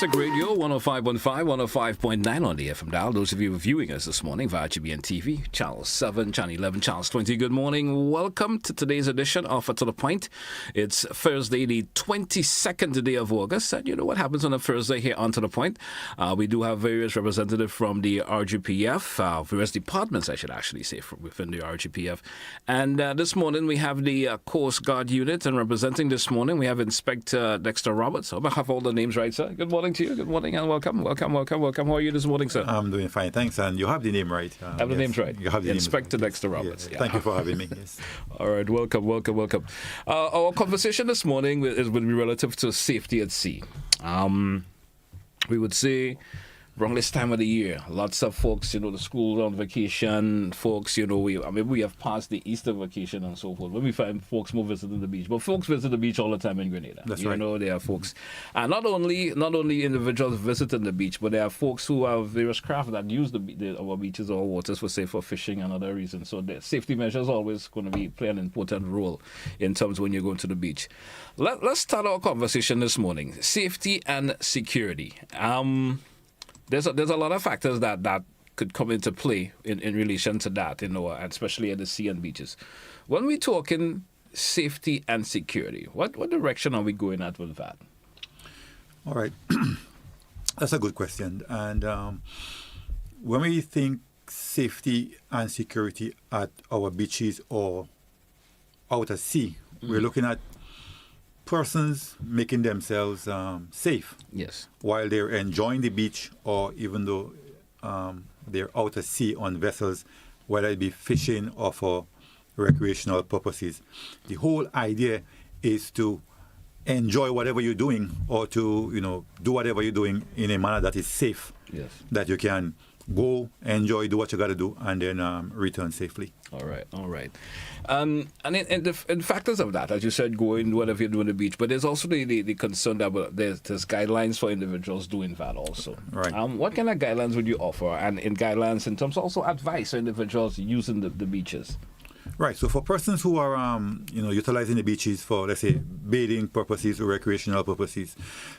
Classic Radio 105.5, 105.9 on the FM dial. Those of you viewing us this morning via GBN TV, Channel 7, Channel 11, Channel 20. Good morning. Welcome to today's edition of To The Point. It's Thursday, the 22nd day of August. And you know what happens on a Thursday here on To The Point? We do have various representatives from the RGPF, various departments, I should actually say, from within the RGPF. And this morning we have the Coast Guard unit, and representing this morning we have Inspector Dexter Roberts. I hope I have all the names right, sir. Good morning to you. Good morning and welcome. How are you this morning, sir? I'm doing fine, thanks. And you have the name right. Have the names right. You have the Inspector name. Dexter Roberts. Yes. Yeah. Thank you for having me. Yes. All right, welcome. Our conversation this morning is will be relative to safety at sea. We would say around this time of the year, lots of folks, the school on vacation, folks, we have passed the Easter vacation and so forth. When we find folks more visiting the beach, but folks visit the beach all the time in Grenada. That's right. There are folks, and not only individuals visiting the beach, but there are folks who have various craft that use our beaches or waters for fishing and other reasons. So the safety measures always going to play an important role in terms of when you're going to the beach. Let's start our conversation this morning. Safety and security. There's a lot of factors that could come into play in relation to that, especially at the sea and beaches. When we're talking safety and security, what direction are we going at with that? All right. That's a good question. And when we think safety and security at our beaches or out at sea, we're looking at persons making themselves safe. Yes. While they're enjoying the beach, or even though they're out at sea on vessels, whether it be fishing or for recreational purposes. The whole idea is to enjoy whatever you're doing, or to do whatever you're doing in a manner that is safe. Yes. That you can go, enjoy, do what you got to do, and then return safely. All right. And in factors of that, as you said, going, whatever you do on the beach, but there's also the concern that there's guidelines for individuals doing that also. Right. What kind of guidelines would you offer? And in guidelines, in terms of also advice for individuals using the beaches? Right. So for persons who are, utilizing the beaches for, let's say, bathing purposes or recreational purposes,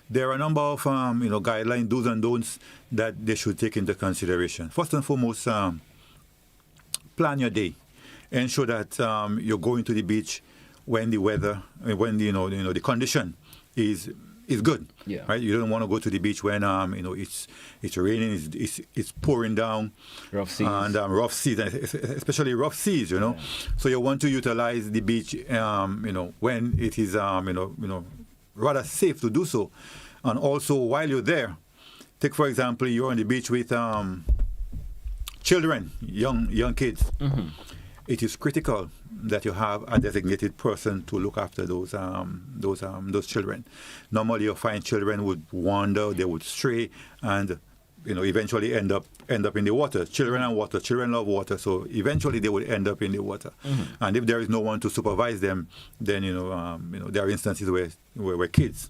there are a number of, guidelines, do's and don'ts that they should take into consideration. First and foremost, plan your day. Ensure that you're going to the beach when the weather, when the condition is good. Yeah. Right. You don't want to go to the beach when it's raining, it's pouring down, rough seas, and rough seas, especially rough seas. Yeah. So you want to utilize the beach, when it is rather safe to do so, and also while you're there, take for example you're on the beach with children, young kids. Mm-hmm. It is critical that you have a designated person to look after those children. Normally, you find children would wander, they would stray, and eventually end up in the water. Children love water, so eventually they would end up in the water. Mm-hmm. And if there is no one to supervise them, then there are instances where kids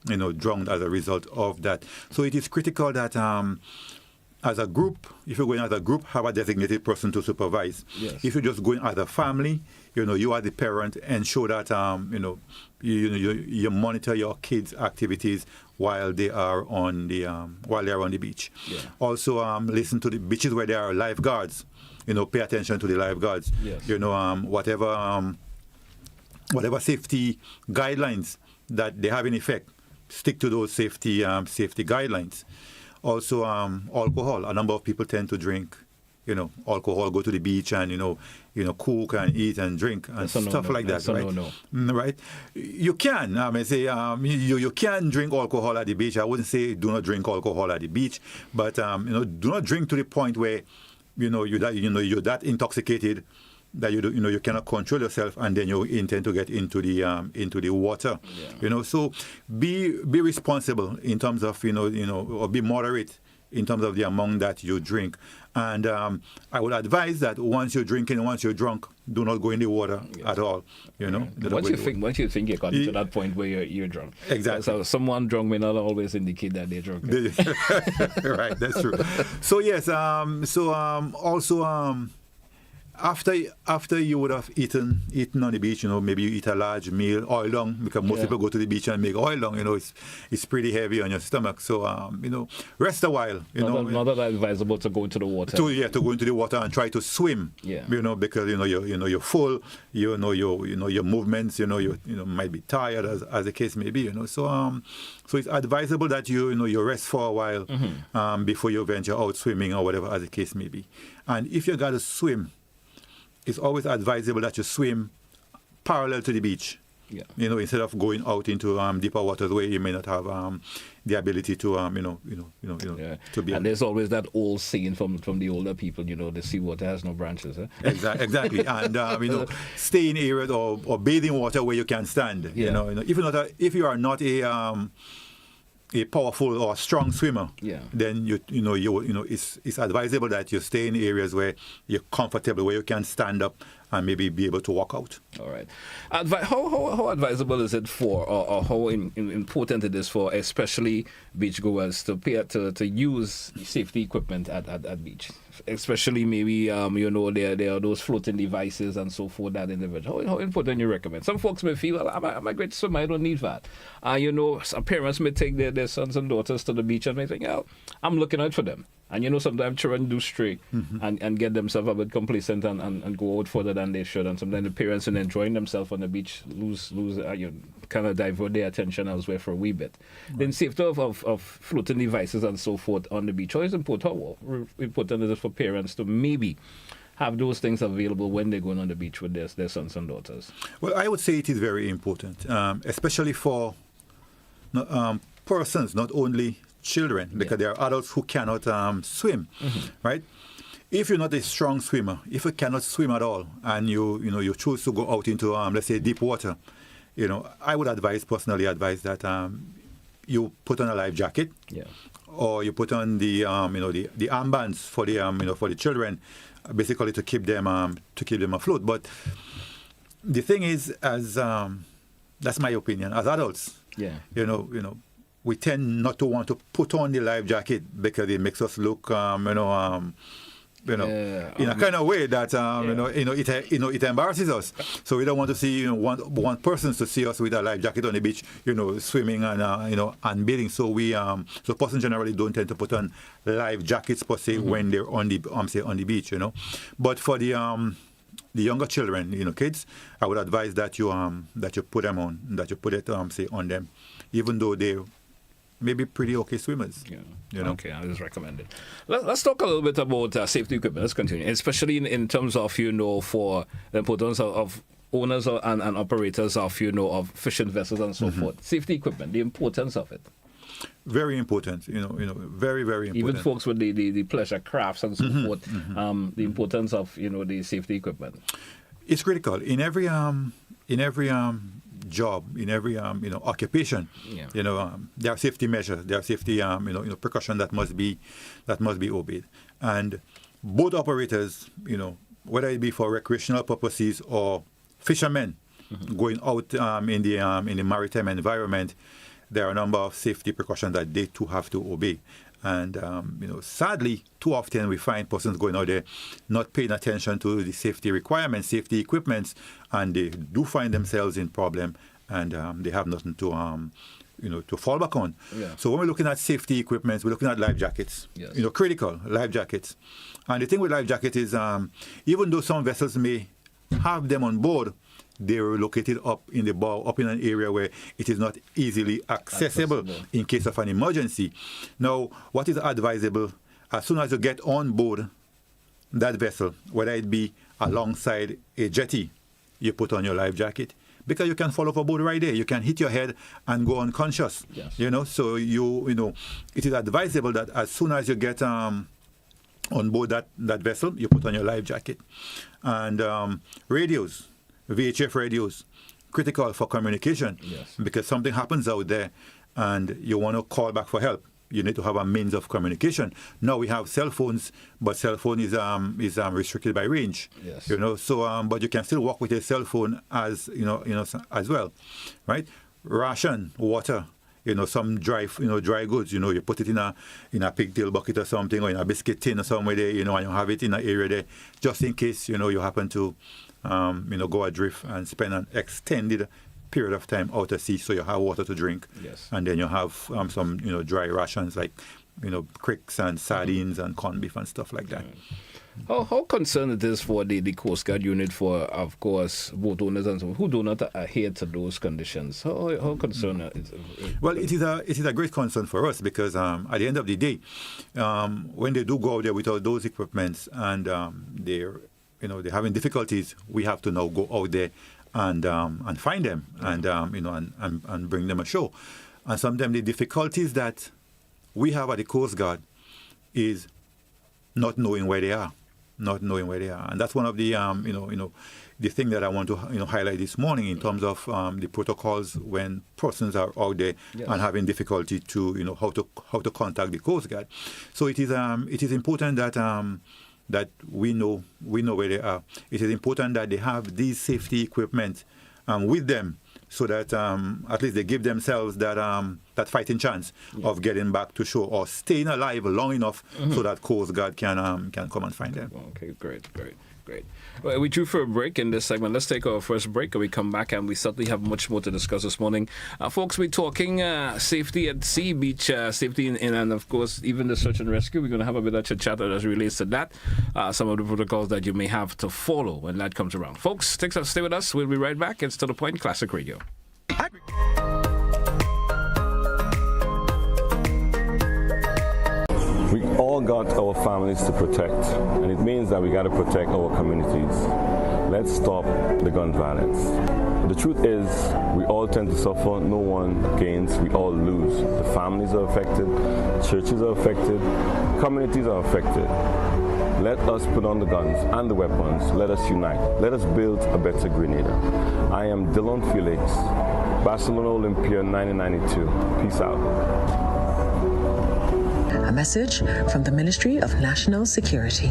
drowned as a result of that. So it is critical that as a group, if you're going as a group, have a designated person to supervise. Yes. If you're just going as a family, you are the parent, ensure that you monitor your kids' activities while they are on the beach. Yeah. Also, listen to the beaches where there are lifeguards. Pay attention to the lifeguards. Yes. Whatever safety guidelines that they have in effect, stick to those safety guidelines. Also, alcohol. A number of people tend to drink, alcohol, go to the beach and, cook and eat and drink and stuff like that, right? Right? You can. You can drink alcohol at the beach. I wouldn't say do not drink alcohol at the beach, but, do not drink to the point where, you're that intoxicated that you cannot control yourself, and then you intend to get into the water. Yeah. So be responsible in terms of or be moderate in terms of the amount that you drink. And I would advise that once you're drinking, once you're drunk, do not go in the water at all. Once you think you're gotten to that point where you're drunk. Exactly. So someone drunk may not always indicate that they're drunk. Right. That's true. So yes. Also. After you would have eaten on the beach, maybe you eat a large meal, oil down, because most people go to the beach and make oil down, it's pretty heavy on your stomach. So, rest a while, Not that advisable to go into the water. To go into the water and try to swim, because, you're full, your movements, you might be tired as the case may be, So it's advisable that you rest for a while before you venture out swimming or whatever as the case may be. And if you got to swim, it's always advisable that you swim parallel to the beach. Yeah. Instead of going out into deeper waters where you may not have the ability to to be. And there's always that old saying from the older people, the seawater has no branches. Eh? Exactly. And stay in areas or bathe in water where you can stand. Yeah. If you are not a powerful or strong swimmer, then it's advisable that you stay in areas where you're comfortable, where you can stand up and maybe be able to walk out. All right. How advisable is it for, or how important it is for, especially beachgoers, to use safety equipment at beach? Especially maybe there are those floating devices and so forth that individual. How important you recommend? Some folks may feel, well, I'm a great swimmer, I don't need that. Some parents may take their sons and daughters to the beach and may think, I'm looking out for them. And sometimes children do stray and get themselves a bit complacent and go out further than they should. And sometimes the parents, in enjoying themselves on the beach, lose kind of divert their attention elsewhere for a wee bit. Right. Then safety of floating devices and so forth on the beach. How important is it for parents to maybe have those things available when they're going on the beach with their sons and daughters? Well, I would say it is very important, especially for persons, not only children, because there are adults who cannot swim, right? If you're not a strong swimmer, if you cannot swim at all, and you choose to go out into let's say deep water, I would personally advise that you put on a life jacket, or you put on the the armbands for the children, basically to keep them afloat. But the thing is, as that's my opinion, as adults, we tend not to want to put on the life jacket because it makes us look, in a kind of way that it embarrasses us. So we don't want to see one person to see us with a life jacket on the beach, swimming and bathing. So so persons generally don't tend to put on life jackets per se when they're on the beach, But for the younger children, kids, I would advise that you put them on, that you put it on them, even though they maybe pretty okay swimmers. Okay, I just recommend it. Let's talk a little bit about safety equipment. Let's continue, especially in terms of for the importance of owners and operators of of fishing vessels and so forth. Safety equipment, the importance of it. Very important, very, very important. Even folks with the pleasure crafts and so forth, the importance of the safety equipment. It's critical in every job, in every occupation. There are safety measures, there are safety precautions that must be obeyed. And both operators, whether it be for recreational purposes or fishermen going out in the maritime environment, there are a number of safety precautions that they too have to obey. And, sadly, too often we find persons going out there not paying attention to the safety requirements, safety equipments, and they do find themselves in problem, and they have nothing to, to fall back on. Yeah. So when we're looking at safety equipment, we're looking at life jackets, critical life jackets. And the thing with life jackets is, even though some vessels may have them on board, they were located up in the bow, up in an area where it is not easily accessible in case of an emergency. Now, what is advisable, as soon as you get on board that vessel, whether it be alongside a jetty, you put on your life jacket, because you can fall overboard right there. You can hit your head and go unconscious. Yes. So it is advisable that as soon as you get on board that vessel, you put on your life jacket. And radios, VHF radios, critical for communication, because something happens out there and you want to call back for help. You need to have a means of communication. Now we have cell phones, but cell phone is restricted by range. Yes. So but you can still walk with a cell phone as as well, right? Ration, water, some dry goods. You put it in a pigtail bucket or something, or in a biscuit tin or somewhere there, and you have it in an area there, just in case, you happen to, go adrift and spend an extended period of time out at sea, so you have water to drink. Yes. And then you have some, dry rations like, cricks and sardines and corned beef and stuff like that. How concerned it is for the Coast Guard unit for, of course, boat owners and so on, who do not adhere to those conditions? How concerned is it? Well, it is a great concern for us because at the end of the day, when they do go out there without those equipments and they're having difficulties, we have to now go out there and find them and bring them ashore. And sometimes the difficulties that we have at the Coast Guard is not knowing where they are. And that's one of the the thing that I want to highlight this morning in terms of the protocols when persons are out there and having difficulty to how to contact the Coast Guard. So it is important that we know where they are. It is important that they have these safety equipment with them, so that at least they give themselves that fighting chance of getting back to shore or staying alive long enough so that Coast Guard can come and find them. Okay, great. Well, we drew for a break in this segment. Let's take our first break and we come back and we certainly have much more to discuss this morning. Folks, we're talking safety at sea, beach safety and of course even the search and rescue. We're going to have a bit of chit-chat as it relates to that. Some of the protocols that you may have to follow when that comes around. Folks, stay with us. We'll be right back. It's To The Point Classic Radio. We all got our families to protect, and it means that we got to protect our communities. Let's stop the gun violence. The truth is, we all tend to suffer. No one gains, we all lose. The families are affected, churches are affected, communities are affected. Let us put on the guns and the weapons. Let us unite. Let us build a better Grenada. I am Dylan Felix, Barcelona Olympia 1992. Peace out. A message from the Ministry of National Security.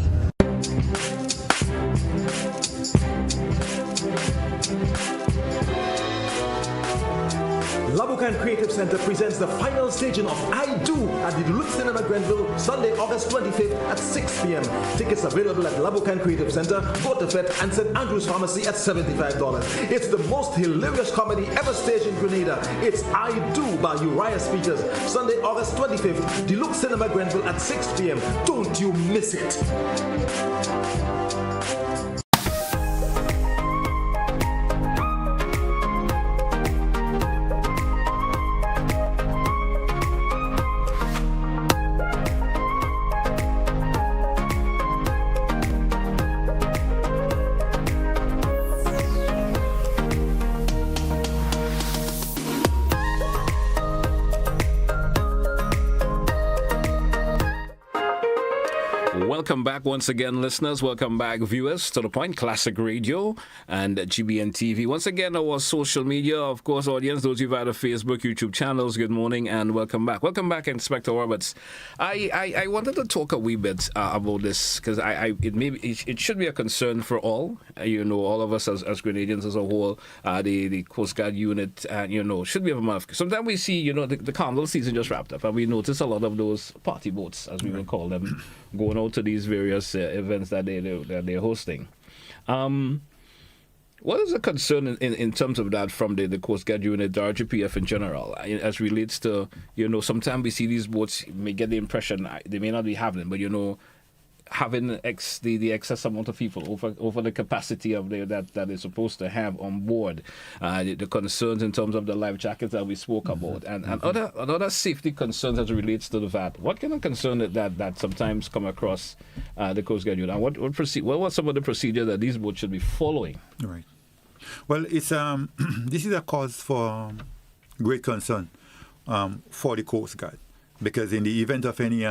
Labukan Creative Center presents the final staging of I Do at the Duluth Cinema Grenville, Sunday, August 25th at 6 p.m. Tickets available at Labukan Creative Center, Botafet, and St. Andrew's Pharmacy at $75. It's the most hilarious comedy ever staged in Grenada. It's I Do by Uriah Speakers, Sunday, August 25th, Duluth Cinema Grenville at 6 p.m. Don't you miss it. Welcome back once again, listeners. Welcome back, viewers, To The Point Classic Radio and GBN TV. Once again, our social media, of course, audience, those who've had a Facebook, YouTube channels, good morning and welcome back. Welcome back, Inspector Roberts. I wanted to talk a wee bit about this because it should be a concern for all, all of us as Grenadians as a whole, the Coast Guard unit, should be of a month. Sometimes we see, the carnival season just wrapped up and we notice a lot of those party boats, as we will call them, going out to these various events that they're hosting. What is the concern in terms of that from the Coast Guard unit, the RGPF in general, as relates to, sometimes we see these boats, may get the impression they may not be having, but having the excess amount of people over the capacity of that is supposed to have on board, the concerns in terms of the life jackets that we spoke about, and other safety concerns as it relates to the VAT. What kind of concern that sometimes come across the Coast Guard unit? And what were some of the procedures that these boats should be following? Right. Well, it's this is a cause for great concern for the Coast Guard, because in the event of any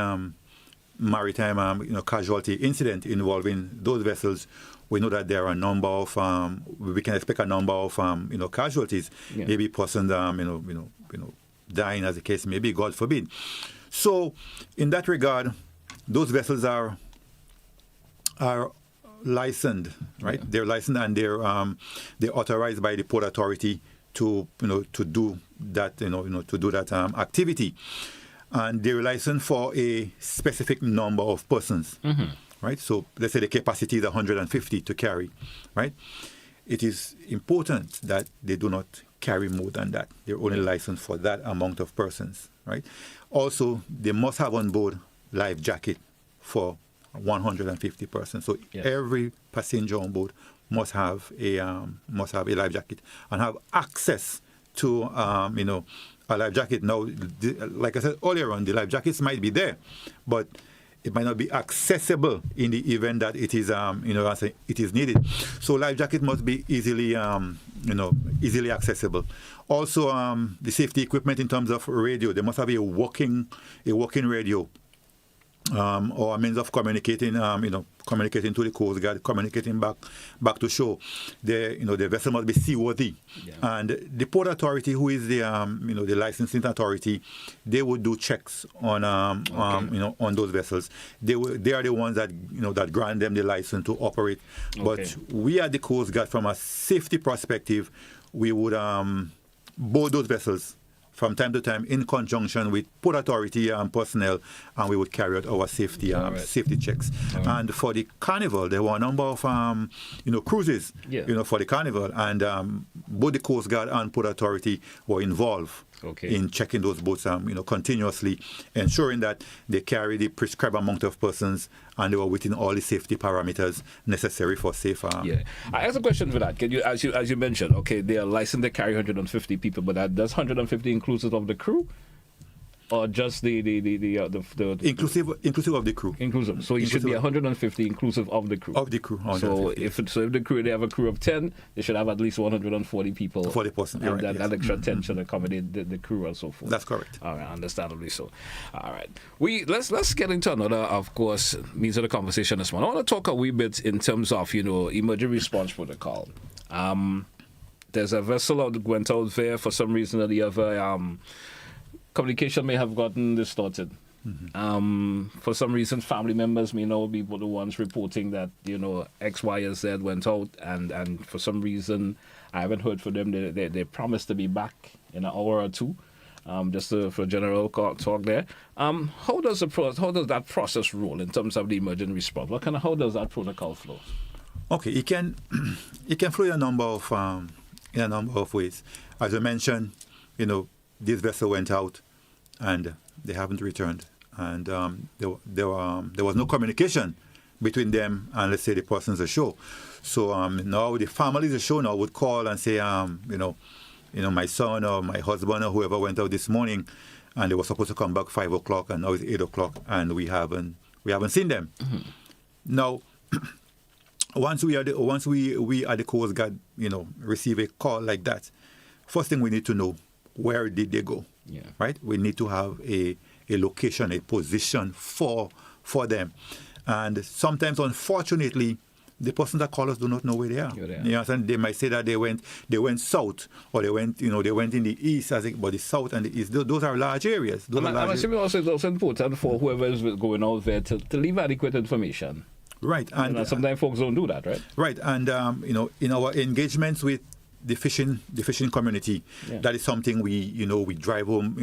maritime casualty incident involving those vessels, we know that there are a number of we can expect a number of casualties, maybe persons dying, as the case may be, God forbid. So in that regard, those vessels are licensed, right? They're licensed and they're authorized by the Port Authority to do that activity, and they're licensed for a specific number of persons. Right? So let's say the capacity is 150 to carry, right? It is important that they do not carry more than that. They're only licensed for that amount of persons, right? Also, they must have on board life jacket for 150 persons. So every passenger on board must have a life jacket and have access to a life jacket. Now, like I said earlier on, the life jackets might be there, but it might not be accessible in the event that it is it is needed. So life jacket must be easily accessible. Also, the safety equipment in terms of radio, they must have a working radio. Or a means of communicating, communicating to the Coast Guard, communicating back to shore. The vessel must be seaworthy, and the Port Authority, who is the licensing authority, they would do checks on on those vessels. They are the ones that grant them the license to operate. But we at the Coast Guard, from a safety perspective, we would board those vessels from time to time in conjunction with Port Authority personnel, and we would carry out our safety checks. And for the Carnival, there were a number of cruises for the Carnival, and both the Coast Guard and Port Authority were involved in checking those boats continuously, ensuring that they carry the prescribed amount of persons and they were within all the safety parameters necessary for safe. I asked a question for that. Can you, as you mentioned, they are licensed to carry 150 people, but that does 150 inclusive of the crew, or just the inclusive of the crew? Inclusive. So it should be 150 inclusive of the crew. Of the crew. So if the crew, they have a crew of 10, they should have at least 140 people. 40 persons. And that extra 10 should accommodate the crew and so forth. That's correct. All right, understandably so. All right, let's get into another, of course, means of the conversation this morning. I want to talk a wee bit in terms of emergency response protocol. There's a vessel that went out there for some reason or the other. Communication may have gotten distorted. For some reason, family members may now be the ones reporting that X, Y, or Z went out, and for some reason I haven't heard from them. They promised to be back in an hour or two. Just for general talk there. How does that process roll in terms of the emergency response? How does that protocol flow? Okay, it can flow in a number of ways. As I mentioned, this vessel went out and they haven't returned, and there was no communication between them and, let's say, the persons ashore. So now the families ashore now would call and say, my son or my husband or whoever went out this morning, and they were supposed to come back 5 o'clock, and now it's 8 o'clock, and we haven't seen them. Now, once we at the Coast Guard, receive a call like that, first thing we need to know, where did they go? Right? We need to have a location, a position for them. And sometimes, unfortunately, the persons that call us do not know where they are. They might say that they went south, or they went in the east, but the south and the east, those are large areas. I'm assuming also it's also important for whoever is going out there to leave adequate information. Right. And sometimes folks don't do that, right? Right. And in our engagements with the fishing community, that is something we drive home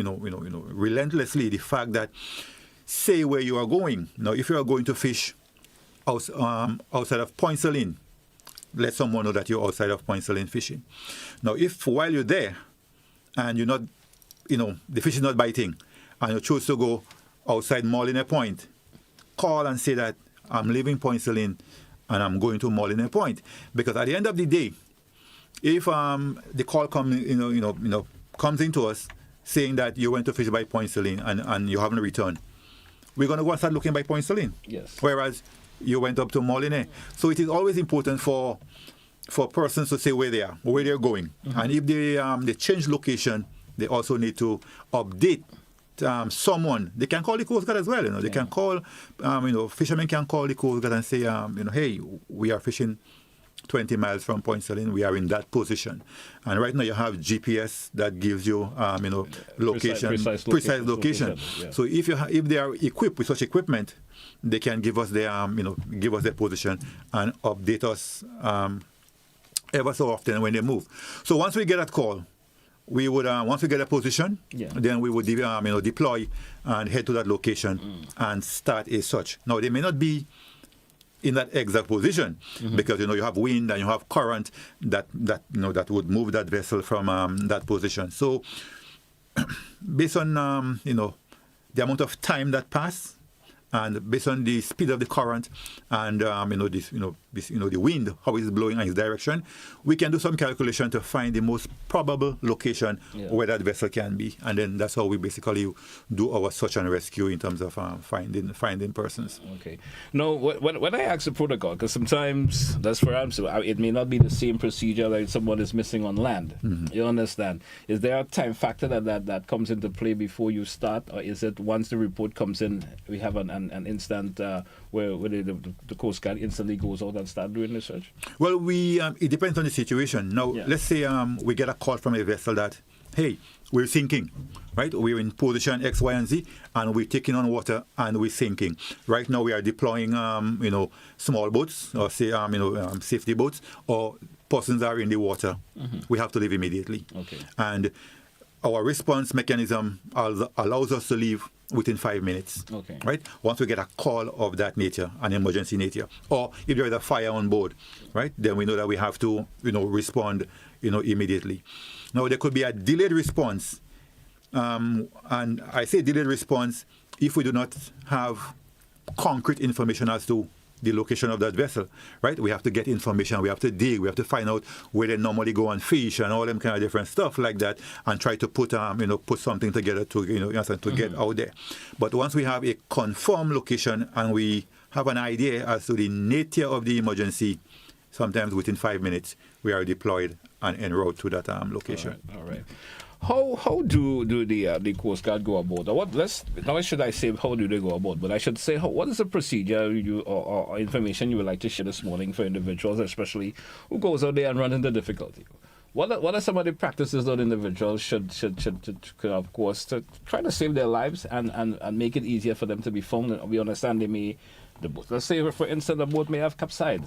relentlessly, the fact that, say where you are going. Now, if you are going to fish outside of Point Celine, let someone know that you're outside of Point Celine fishing. Now, if while you're there and you're not, the fish is not biting, and you choose to go outside Moline Point, call and say that I'm leaving Point Celine and I'm going to Moline Point, because at the end of the day, if the call comes into us saying that you went to fish by Point Celine and you haven't returned, we're going to go and start looking by Point Celine. Yes. Whereas you went up to Moline. So it is always important for persons to say where they are, where they're going. And if they change location, they also need to update someone. They can call the Coast Guard as well. They can call, fishermen can call the Coast Guard and say, hey, we are fishing 20 miles from Point Celine, we are in that position. And right now you have GPS that gives you, precise location. Yeah. So if they are equipped with such equipment, they can give us their, their position and update us ever so often when they move. So once we get that call, we would once we get a position, then we would deploy and head to that location and start a search. Now they may not be in that exact position because you have wind and you have current that would move that vessel from that position. So based on the amount of time that passed, and based on the speed of the current and the wind, how it's blowing in its direction, we can do some calculation to find the most probable location where that vessel can be, and then that's how we basically do our search and rescue in terms of finding persons. Okay. Now, when I ask the protocol, because sometimes that's where I'm so it may not be the same procedure like someone is missing on land. You understand? Is there a time factor that comes into play before you start, or is it once the report comes in, we have an instant where the Coast Guard instantly goes out and start doing the search? Well, it depends on the situation. Now, let's say we get a call from a vessel that, hey, we're sinking, right? We're in position X, Y, and Z, and we're taking on water and we're sinking. Right now, we are deploying, small boats or say, safety boats, or persons are in the water. We have to leave immediately. Okay. And our response mechanism allows us to leave within 5 minutes. Okay. Right? Once we get a call of that nature, an emergency nature, or if there is a fire on board, right? Then we know that we have to, respond, immediately. Now there could be a delayed response, and I say delayed response if we do not have concrete information as to the location of that vessel, right? We have to get information, we have to dig, we have to find out where they normally go and fish and all them kind of different stuff like that, and try to put something together to get out there. But once we have a confirmed location and we have an idea as to the nature of the emergency, sometimes within 5 minutes we are deployed and en route to that location. All right. How do the Coast Guard go about? Now should I say how do they go about? But I should say what is the procedure or information you would like to share this morning for individuals, especially who goes out there and run into difficulty? What are some of the practices that individuals should of course to try to save their lives and make it easier for them to be found? We understand the boat. Let's say, for instance, the boat may have capsized.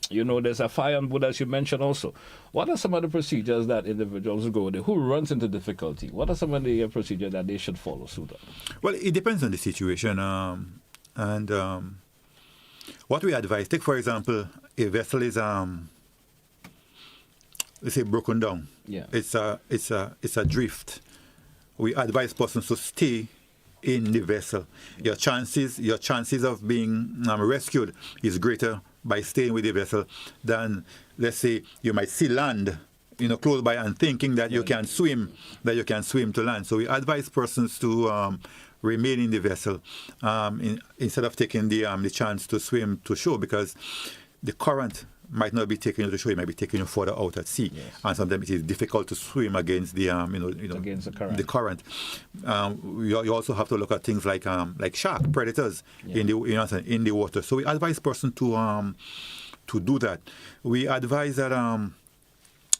There's a fire on board, as you mentioned also. What are some of the procedures that individuals go there who runs into difficulty? What are some of the procedures that they should follow suit on? Well, it depends on the situation. And what we advise, take for example, a vessel is, let's say, broken down. Yeah. It's a drift. We advise persons to stay in the vessel. Your chances of being rescued is greater by staying with the vessel than, let's say, you might see land close by and thinking that you can swim to land. So we advise persons to remain in the vessel instead of taking the chance to swim to shore, because the current might not be taking you to shore, it might be taking you further out at sea, and sometimes it is difficult to swim against the against the current. You also have to look at things like shark predators in the water. So we advise person to do that. We advise that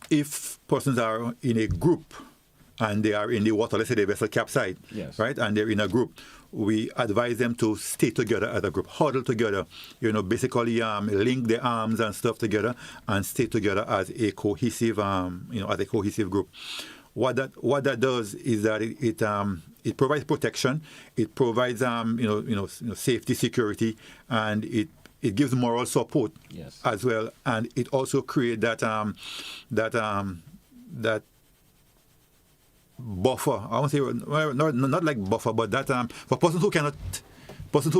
if persons are in a group and they are in the water, let's say the vessel capsized, right, and they're in a group, we advise them to stay together as a group, huddle together, basically link their arms and stuff together and stay together as a cohesive, group. What that does is that it provides protection, it provides safety, security, and it gives moral support as well, and it also creates that buffer. I won't say not like buffer, but that for persons who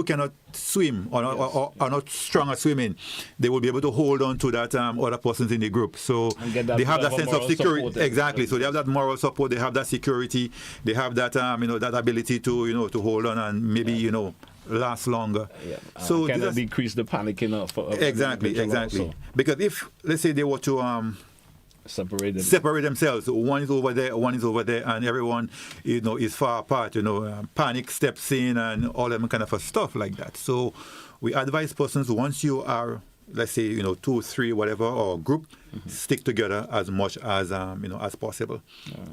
cannot swim or are not strong at swimming, they will be able to hold on to that other persons in the group. So they have that sense of security. Exactly. So they have that moral support. They have that security. They have that that ability to hold on and maybe last longer. So can decrease the panicking exactly. Also. Because if, let's say, they were to separate themselves, one is over there, and everyone is far apart, panic steps in and all that kind of stuff like that. So we advise persons, once you are, let's say, 2, 3, whatever, or group, stick together as much as as possible.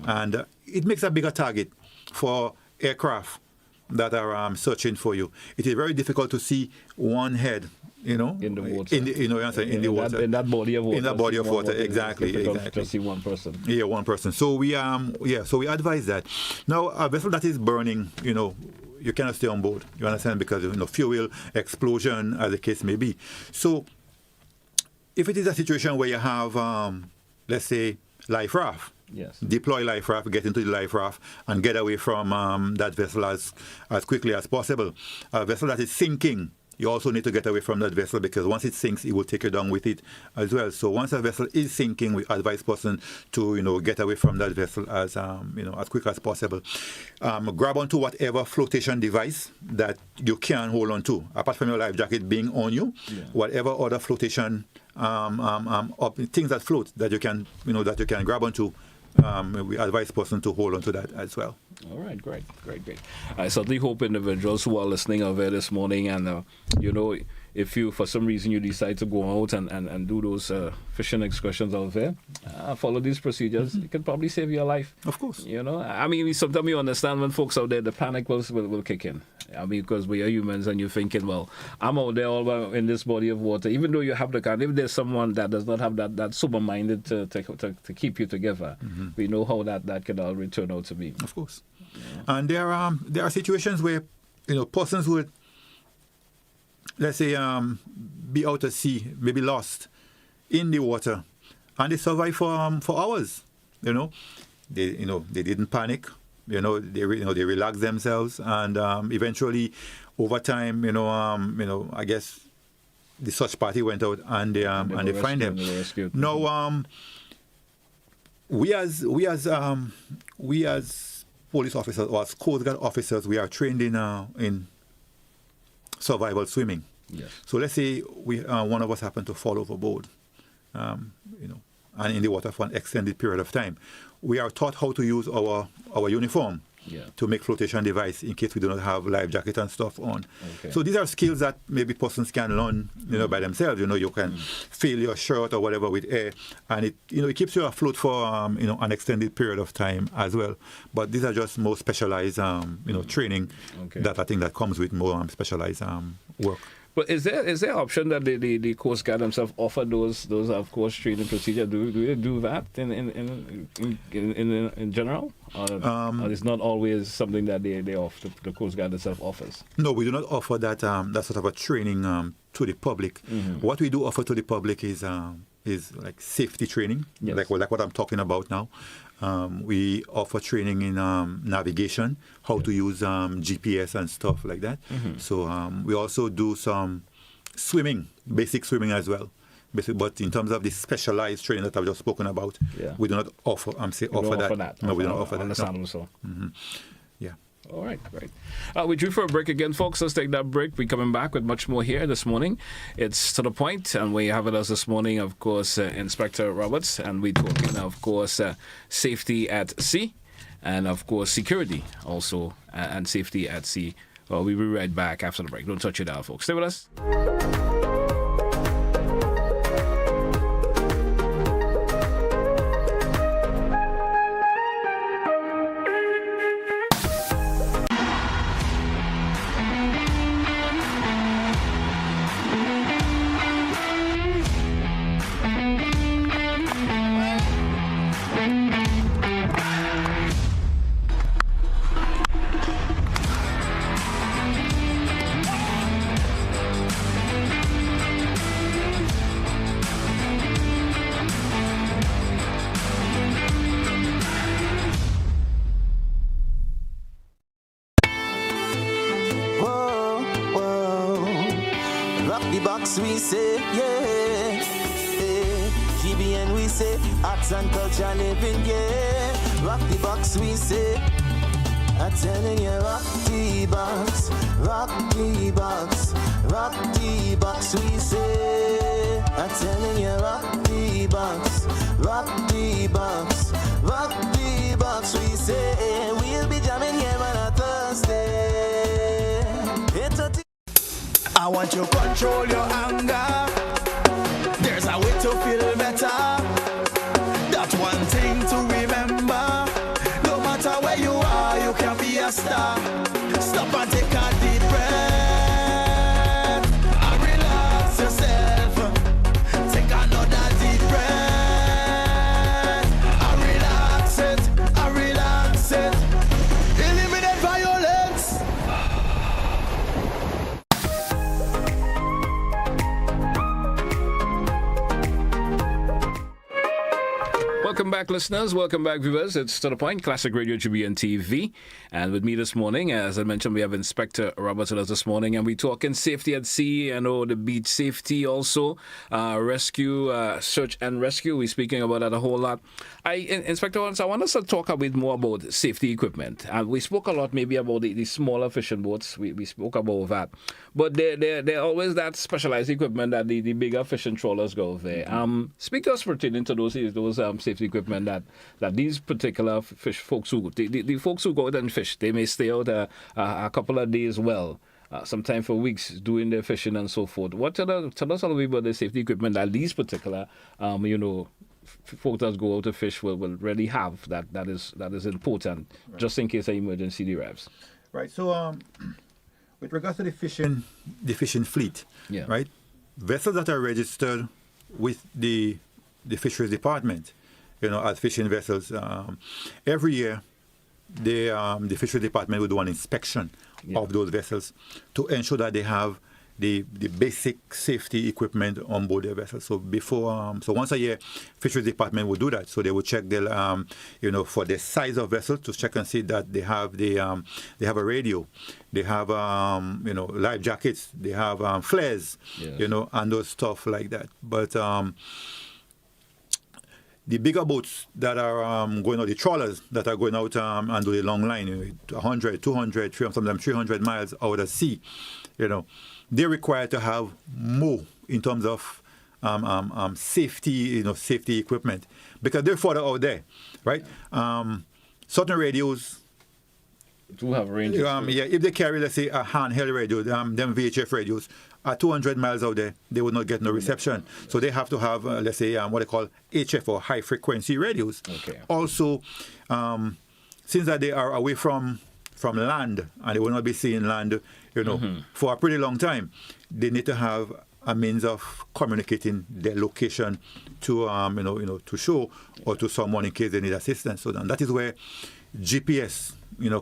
And it makes a bigger target for aircraft that are searching for you. It is very difficult to see one head, in the water. In the water. In that body of water. In that body of water, exactly. Just see one person. Yeah, one person. So we advise that. Now, a vessel that is burning, you cannot stay on board. You understand? Because fuel, explosion, as the case may be. So if it is a situation where you have, let's say, life raft, yes, deploy life raft, get into the life raft, and get away from that vessel as quickly as possible. A vessel that is sinking, you also need to get away from that vessel, because once it sinks, it will take you down with it as well. So once a vessel is sinking, we advise person to get away from that vessel as as quick as possible. Grab onto whatever flotation device that you can hold on to, apart from your life jacket being on you. Yeah. Whatever other flotation things that float that you can grab onto. We advise person to hold on to that as well. All right, great. I certainly hope individuals who are listening over here this morning, and if you, for some reason, you decide to go out and do those fishing excursions out there, follow these procedures. It can probably save your life. Of course. I mean, sometimes you understand when folks out there, the panic will kick in. I mean, because we are humans, and you're thinking, well, I'm out there all in this body of water. Even though you have the kind, if there's someone that does not have that sober-minded to keep you together, we know how that can already turn out to be. Of course. Yeah. And there are situations where persons would, let's say, be out at sea, maybe lost in the water, and they survive for hours. They didn't panic. They relax themselves, and eventually, over time, I guess the search party went out and they find them. Now, we as police officers or as Coast Guard officers, we are trained in survival swimming. Yes. So let's say one of us happened to fall overboard, and in the water for an extended period of time. We are taught how to use our uniform to make flotation device in case we do not have life jacket and stuff on. Okay. So these are skills that maybe persons can learn, by themselves. You can fill your shirt or whatever with air, and it keeps you afloat for an extended period of time as well. But these are just more specialized training that I think that comes with more specialized work. But is there option that the Coast Guard themselves offer those of course training procedures? Do they do that in general, or it's not always something that they offer, the Coast Guard itself offers? No, we do not offer that sort of a training to the public. What we do offer to the public is like safety training, like what I'm talking about now. We offer training in navigation, how to use GPS and stuff like that. So we also do some swimming, basic swimming as well. But in terms of the specialized training that I've just spoken about, we do not offer that. No, we don't offer that. Understandable, so. Yeah. All right, great. We're due for a break again, folks. Let's take that break. We're coming back with much more here this morning. It's To The Point, and we have with us this morning, of course, Inspector Roberts, and we're talking, of course, safety at sea, and, of course, security also, and safety at sea. Well, we'll be right back after the break. Don't touch it out, folks. Stay with us. We say, yeah. GBN we say, arts and culture living, yeah. Rock the box we say, I'm telling you, rock the box, rock the box, rock the box we say, I'm telling you, rock the box, rock the box, rock the box we say, we'll be jamming here on a Thursday. I want you to control your anger. There's a way to feel better. That's one thing to remember. No matter where you are, you can be a star. Stop and take a deep breath and relax Welcome back, listeners. Welcome back, viewers. It's To The Point, Classic Radio GBN TV. And with me this morning, as I mentioned, we have Inspector Robert with us this morning, and we're talking safety at sea, the beach safety also, rescue, search and rescue. We're speaking about that a whole lot. Inspector, I want us to talk a bit more about safety equipment. We spoke a lot maybe about the smaller fishing boats. We spoke about that. But there always that specialized equipment that the bigger fishing trawlers go there. Speak to us pertaining to those safety equipment that these particular fish folks the folks who go out and fish, they may stay out a couple of days, sometimes for weeks, doing their fishing and so forth. Tell us a little bit about the safety equipment that these particular folks that go out to fish will really have that is important, right, just in case of emergency derives. Right. So with regards to the fishing fleet, yeah, right, vessels that are registered with the fisheries department, as fishing vessels, every year the fisheries department will do an inspection, yeah, of those vessels to ensure that they have the basic safety equipment on board their vessels. So so once a year, fisheries department will do that. So they will check their, for the size of vessels, to check and see that they have a radio, they have life jackets, they have flares, yes, and those stuff like that. But the bigger boats that are going out, the trawlers that are going out and do the long line, 100, 200, sometimes 300 miles out at sea, they're required to have more in terms of safety, safety equipment, because they're further out there, right? Certain radios do have ranges. If they carry, let's say, a handheld radio, them VHF radios, at 200 miles out there, they will not get no reception. So they have to have, let's say, what they call HF or high frequency radios. Okay. Also, since that they are away from land and they will not be seeing land, for a pretty long time, they need to have a means of communicating their location to, to show or to someone in case they need assistance. So then that is where GPS,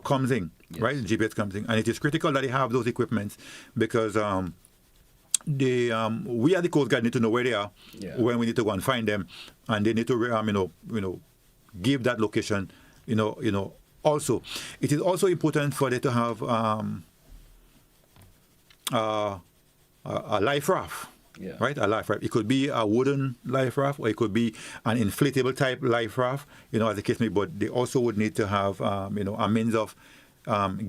comes in, yes, right? GPS comes in, and it is critical that they have those equipments because we at the Coast Guard need to know where they are, yeah, when we need to go and find them, and they need to, give that location, Also, it is also important for them to have a life raft. Yeah. Right, a life raft. It could be a wooden life raft, or it could be an inflatable type life raft. As the case may be. But they also would need to have, a means of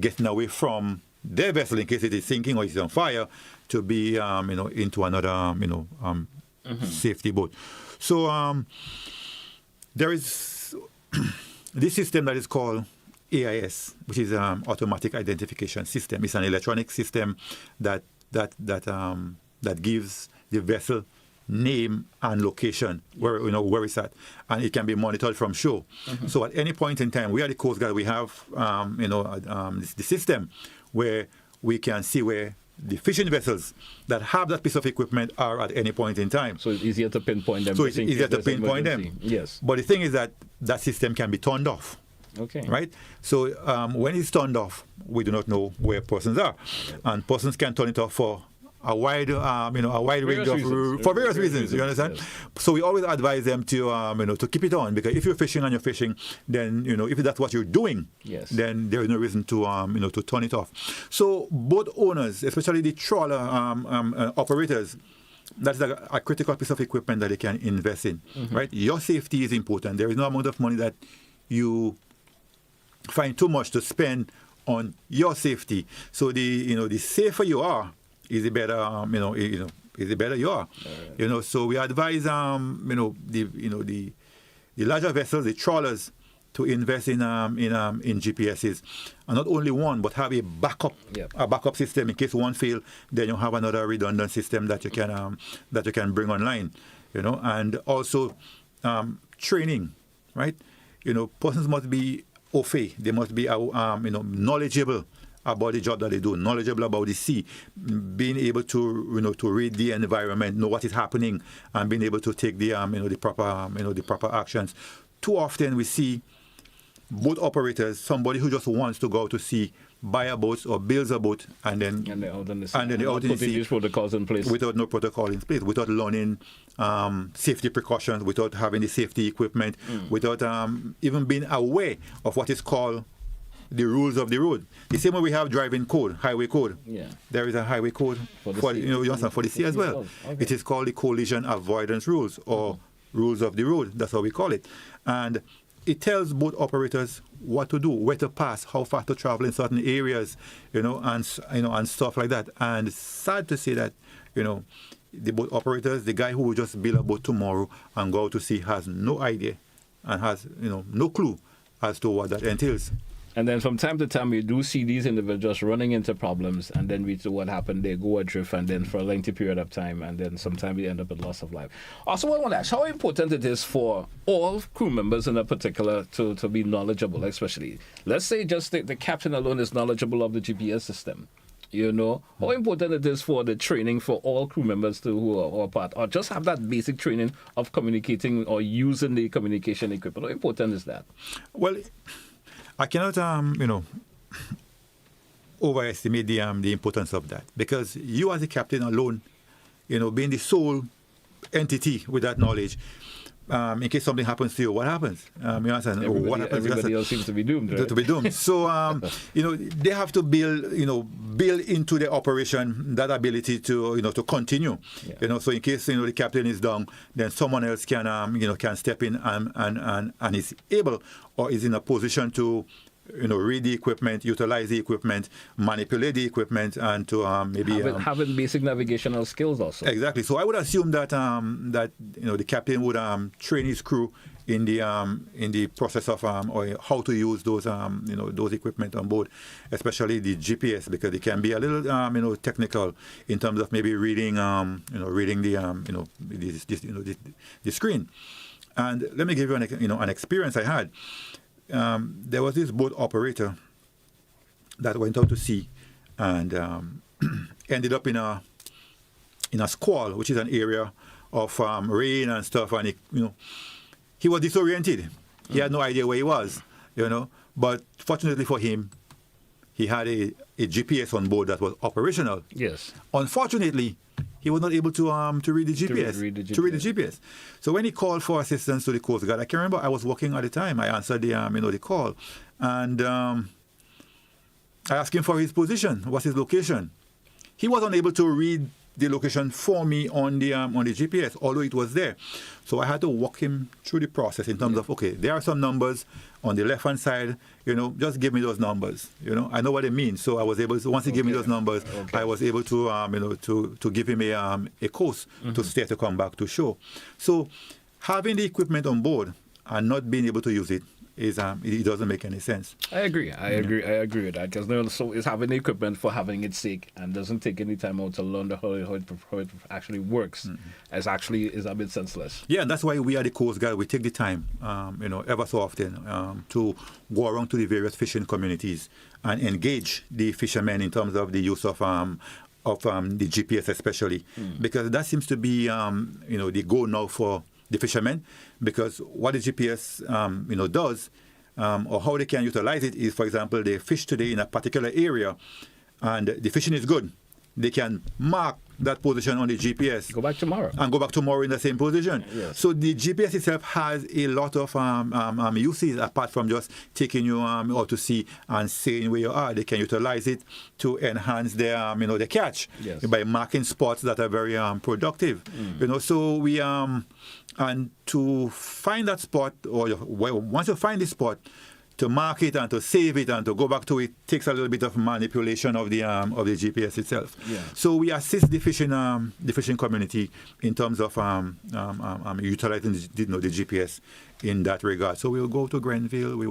getting away from their vessel in case it is sinking or it's on fire, to be, into another, safety boat. So there is this system that is called AIS, which is automatic identification system. It's an electronic system that gives the vessel name and location where it's at, and it can be monitored from shore. So at any point in time, we at the Coast Guard, we have the system where we can see where the fishing vessels that have that piece of equipment are at any point in time. So it's easier to pinpoint them. So it's easier to pinpoint them. Yes. But the thing is that system can be turned off. Okay. Right? So when it's turned off, we do not know where persons are. And persons can turn it off for a wide range of for various reasons. You understand? Yes. So we always advise them to to keep it on, because if you're fishing and you're fishing, then if that's what you're doing, yes, then there is no reason to to turn it off. So boat owners, especially the trawler operators, that's a critical piece of equipment that they can invest in. Right? Your safety is important. There is no amount of money that you find too much to spend on your safety. So the safer you are, is the better is the better you are. So we advise the larger vessels, the trawlers, to invest in GPSs, and not only one, but have a backup system in case one fail. Then you have another redundant system that you can bring online. And also training, right? Persons must be au fait. They must be knowledgeable about the job that they do, knowledgeable about the sea, being able to to read the environment, know what is happening, and being able to take the the proper actions. Too often we see boat operators, somebody who just wants to go out to sea buy a boat or build a boat and then they're out in the sea. and then they're out in the putting sea these protocols in place. without no protocol in place, without learning safety precautions, without having the safety equipment, without even being aware of what is called the rules of the road. The same way we have driving code, highway code. Yeah. There is a highway code for the sea as well. Okay. It is called the collision avoidance rules or rules of the road. That's how we call it. And it tells boat operators what to do, where to pass, how far to travel in certain areas, and stuff like that. And it's sad to say that, the boat operators, the guy who will just build a boat tomorrow and go out to sea, has no idea and has, no clue as to what that entails. And then from time to time, we do see these individuals running into problems, and then we see what happened. They go adrift, and then for a lengthy period of time, and then sometimes we end up with loss of life. Also, I want to ask how important it is for all crew members in a particular to be knowledgeable, especially. Let's say just the captain alone is knowledgeable of the GPS system. How important it is for the training for all crew members who are part, or just have that basic training of communicating or using the communication equipment. How important is that? Well, I cannot, overestimate the importance of that, because you as a captain alone, being the sole entity with that knowledge, in case something happens to you, what happens? You understand? What happens? Everybody else seems to be doomed, right? To be doomed. So, they have to build into the operation that ability to, to continue. Yeah. So in case, the captain is down, then someone else can, can step in and is able or is in a position to, read the equipment, utilize the equipment, manipulate the equipment, and to maybe having basic navigational skills also. Exactly. So I would assume that the captain would train his crew in the process of or how to use those those equipment on board, especially the GPS, because it can be a little technical in terms of maybe reading reading the the screen. And let me give you an experience I had. There was this boat operator that went out to sea and ended up in a squall, which is an area of rain and stuff, and he was disoriented. He had no idea where he was, But fortunately for him, he had a GPS on board that was operational. Yes. Unfortunately, he was not able to read the GPS. To read the GPS. So when he called for assistance to the Coast Guard, I can remember I was working at the time. I answered the call, and I asked him for his position. What's his location? He was unable to read the location for me on the GPS, although it was there. So I had to walk him through the process in terms of, okay, there are some numbers on the left-hand side, just give me those numbers. I know what it means. So I was able to, once he gave me those numbers, I was able to, to give him a course to stay to come back to shore. So having the equipment on board and not being able to use it, it doesn't make any sense. I agree with that, because so it's having the equipment for having its sake and doesn't take any time out to learn how it actually works. Is a bit senseless. Yeah, and that's why we at the Coast Guard, we take the time, ever so often, to go around to the various fishing communities and engage the fishermen in terms of the use of the GPS especially, because that seems to be the goal now for the fishermen, because what the GPS does, or how they can utilize it is, for example, they fish today in a particular area and the fishing is good. They can mark that position on the GPS. Go back tomorrow. And go back tomorrow in the same position. Yes. So the GPS itself has a lot of uses apart from just taking you out to sea and saying where you are. They can utilize it to enhance their their catch by marking spots that are very productive. So we and to find that spot, or once you find the spot, to mark it and to save it and to go back to it takes a little bit of manipulation of the GPS itself. Yeah. So we assist the fishing community in terms of utilizing the GPS in that regard. So we will go to Grenville. We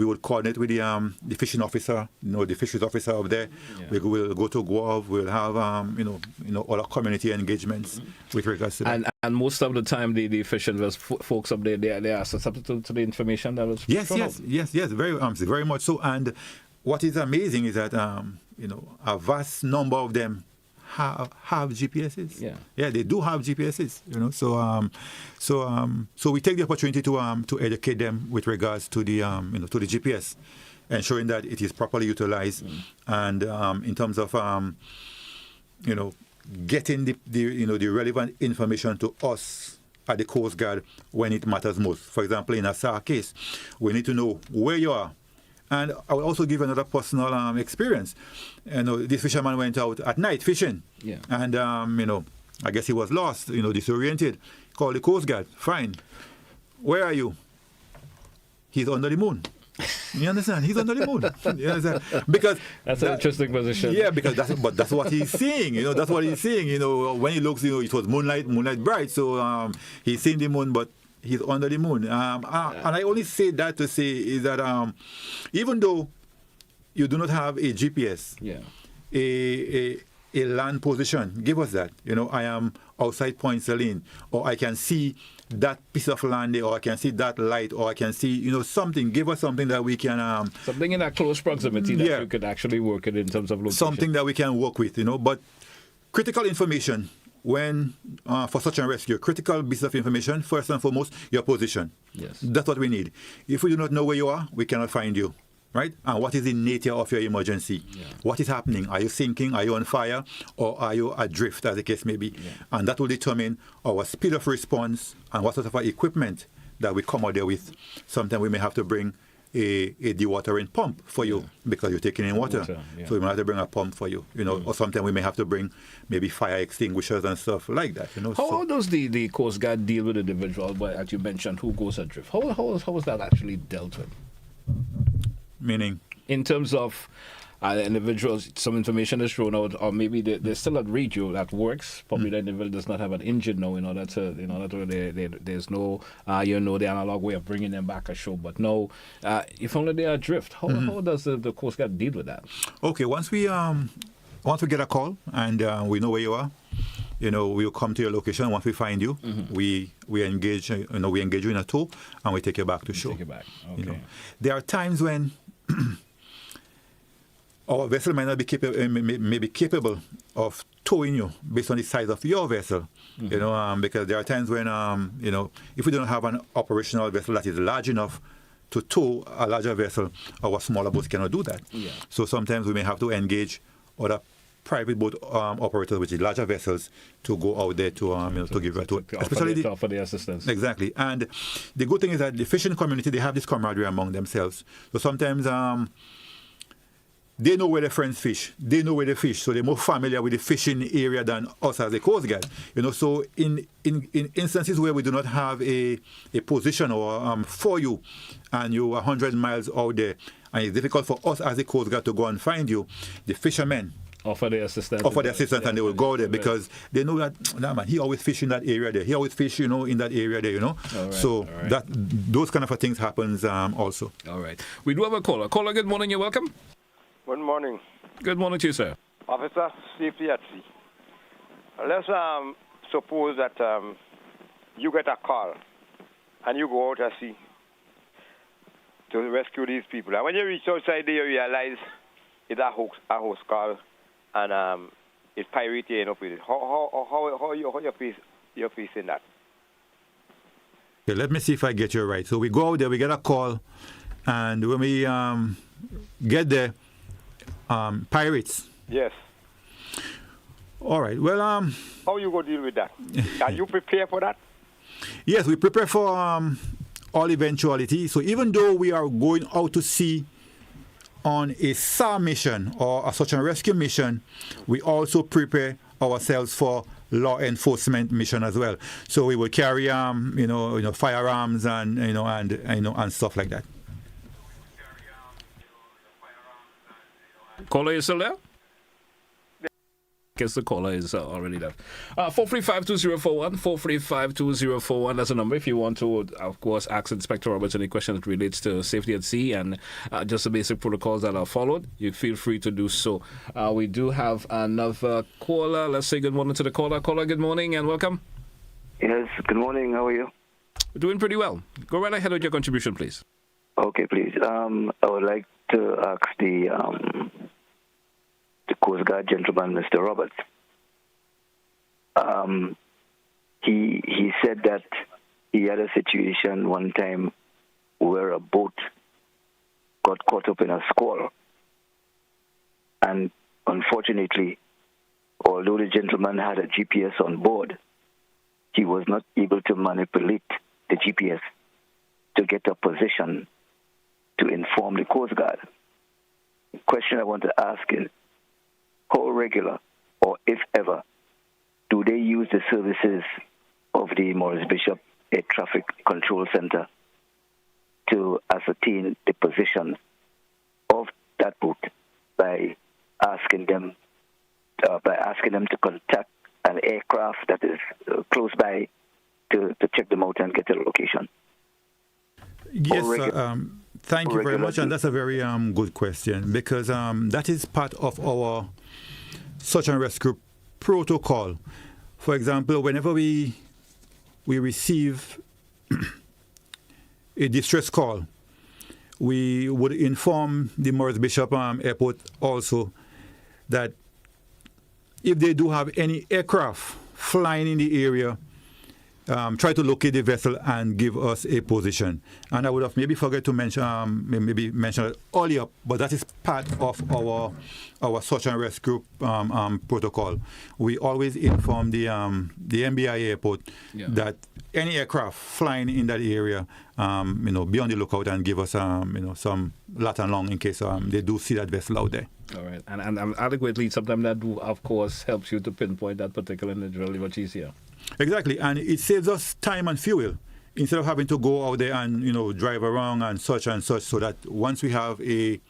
would coordinate with the fishing officer, the fisheries officer up there. Yeah. We will go to Guave. We'll have all our community engagements with regards to that. And most of the time, the fishing folks up there, they are susceptible to the information that was Yes, very much so. And what is amazing is that a vast number of them have GPSs. Yeah, they do have GPSs. So we take the opportunity to educate them with regards to the to the GPS. ensuring that it is properly utilized, and in terms of getting the relevant information to us at the Coast Guard when it matters most. For example, in a SAR case, we need to know where you are. And I will also give another personal experience. This fisherman went out at night fishing, and I guess he was lost, disoriented. Called the Coast Guard. Fine. Where are you? He's under the moon. You understand? He's under the moon. You understand? Because that's an interesting position. Yeah, because that's what he's seeing. That's what he's seeing. When he looks, it was moonlight bright. So he's seeing the moon, but he's under the moon. And I only say that to say is that even though you do not have a GPS, a land position, give us that. I am outside Point Celine, or I can see that piece of land there, or I can see that light, or I can see, something. Give us something that we can... something in that close proximity that you could actually work it in terms of location. Something that we can work with, But critical information, when for search and rescue, critical piece of information, first and foremost, your position. Yes. That's what we need. If we do not know where you are, we cannot find you. Right? And what is the nature of your emergency? Yeah. What is happening? Are you sinking? Are you on fire? Or are you adrift, as the case may be? Yeah. And that will determine our speed of response and what sort of equipment that we come out there with. Sometimes we may have to bring a dewatering pump for you because you're taking in water. So we might have to bring a pump for you, or sometimes we may have to bring maybe fire extinguishers and stuff like that. How does the Coast Guard deal with the individual, as you mentioned, who goes adrift? How is that actually dealt with? Meaning? In terms of individuals, some information is thrown out, or maybe they're still at radio that works. Probably the individual does not have an engine now, there's no, the analog way of bringing them back a show. But no, if only they are adrift, how does the Coast Guard deal with that? Okay, once we get a call and we know where you are, we'll come to your location. Once we find you, we engage. We engage you in a tow, and we take you back to shore. Take you back. Okay. There are times when our vessel might not be capable of towing you based on the size of your vessel. Because there are times when if we don't have an operational vessel that is large enough to tow a larger vessel, our smaller boats cannot do that. Yeah. So sometimes we may have to engage other private boat operators, which is larger vessels, to go out there to give to especially offer the assistance. Exactly. And the good thing is that the fishing community, they have this camaraderie among themselves. So sometimes they know where their friends fish. They know where they fish. So they're more familiar with the fishing area than us as a Coast Guard. So in instances where we do not have a position or for you, and you're 100 miles out there, and it's difficult for us as a Coast Guard to go and find you, the fishermen offer the assistance. And they will go there because they know that, man, he always fish in that area there. He always fish, in that area there, Right, so that those kind of things happens also. All right. We do have a caller. Caller, good morning. You're welcome. Good morning. Good morning to you, sir. Officer, safety at sea. Let's suppose that you get a call and you go out at sea to rescue these people. And when you reach outside there, you realize it's a hoax call and it's pirate you end up with it. How you're facing that? Okay, let me see if I get you right. So we go out there, we get a call, and when we get there, pirates. Yes. All right. Well, how you go deal with that? Are you prepared for that? Yes, we prepare for all eventuality. So even though we are going out to sea on a SAR mission or a search and rescue mission, we also prepare ourselves for law enforcement mission as well. So we will carry firearms and stuff like that. Caller, you still there? I guess the caller is already left. 435-2041, 435-2041. That's a number if you want to, of course, ask Inspector Roberts any question that relates to safety at sea and just the basic protocols that are followed. You feel free to do so. We do have another caller. Let's say good morning to the caller. Caller, good morning and welcome. Yes, good morning. How are you? Doing pretty well. Go right ahead with your contribution, please. Okay, please. I would like to ask the Coast Guard gentleman, Mr. Roberts. He said that he had a situation one time where a boat got caught up in a squall. And unfortunately, although the gentleman had a GPS on board, he was not able to manipulate the GPS to get a position to inform the Coast Guard. The question I want to ask is, how regular, or if ever, do they use the services of the Maurice Bishop Air Traffic Control Center to ascertain the position of that boat by asking them to contact an aircraft that is close by to check them out and get their location? Yes, thank you very much, and that's a very good question, because that is part of our search and rescue protocol. For example, whenever we receive a distress call, we would inform the Maurice Bishop Airport also that if they do have any aircraft flying in the area, try to locate the vessel and give us a position. And I would have maybe forgot to mention it earlier, but that is part of our search and rescue protocol. We always inform the MBI airport that any aircraft flying in that area, be on the lookout and give us some lat and long in case they do see that vessel out there. All right, and adequately, sometimes that do, of course, helps you to pinpoint that particular individual much easier. Exactly, and it saves us time and fuel instead of having to go out there and drive around and such, so that once we have a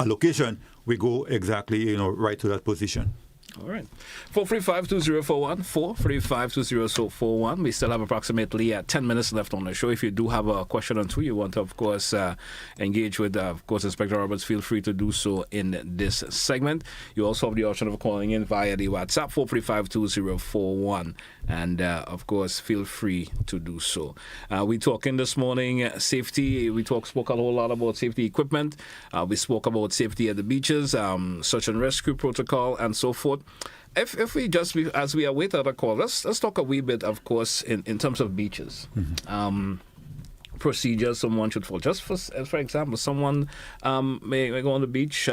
location, we go exactly right to that position. All right. 435-2041, 435-2041. We still have approximately 10 minutes left on the show. If you do have a question or two you want to, of course, engage with, of course, Inspector Roberts, feel free to do so in this segment. You also have the option of calling in via the WhatsApp, 435-2041. And, of course, feel free to do so. We talking this morning safety. We spoke a whole lot about safety equipment. We spoke about safety at the beaches, search and rescue protocol, and so forth. If we just, as we await other call, let's talk a wee bit, of course, in terms of beaches. Mm-hmm. Procedures someone should follow. Just for example, someone may go on the beach,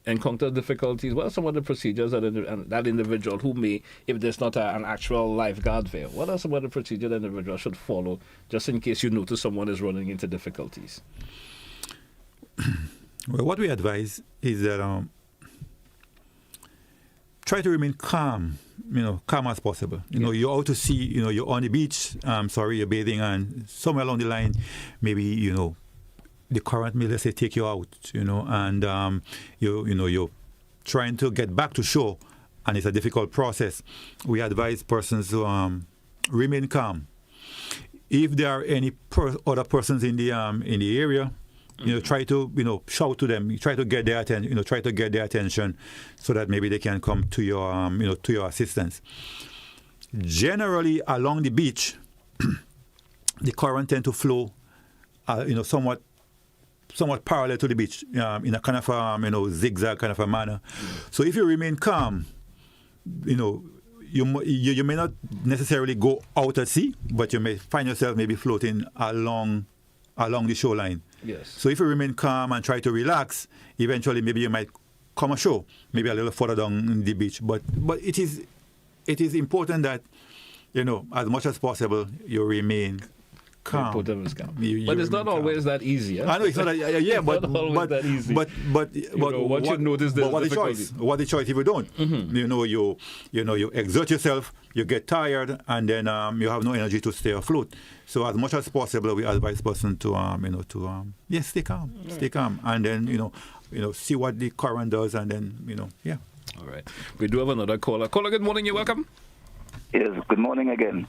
encounter difficulties. What are some of the procedures that individual who may, if there's not an actual lifeguard there, what are some of the procedures that individual should follow just in case you notice someone is running into difficulties? Well, what we advise is that try to remain calm, calm as possible. You're out to sea, you're on the beach, you're bathing, and somewhere along the line, maybe, the current may, let's say, take you out, and you're trying to get back to shore, and it's a difficult process. We advise persons to remain calm. If there are any other persons in the area, try to shout to them. Try to get their attention. Try to get their attention, so that maybe they can come to your to your assistance. Generally, along the beach, the current tend to flow, somewhat parallel to the beach, in a kind of zigzag kind of a manner. So if you remain calm, you may not necessarily go out at sea, but you may find yourself maybe floating along the shoreline. Yes. So if you remain calm and try to relax, eventually maybe you might come ashore, maybe a little further down the beach. But it is important that as much as possible you remain calm. But it's not always that easy. I know it's not that, but that easy. But once you notice there's difficulty. What the choice if you don't? Mm-hmm. You exert yourself, you get tired, and then you have no energy to stay afloat. So as much as possible, we advise person to stay calm, stay calm, and then see what the current does, and then All right. We do have another caller. Caller, good morning. You're welcome. Yes, good morning again.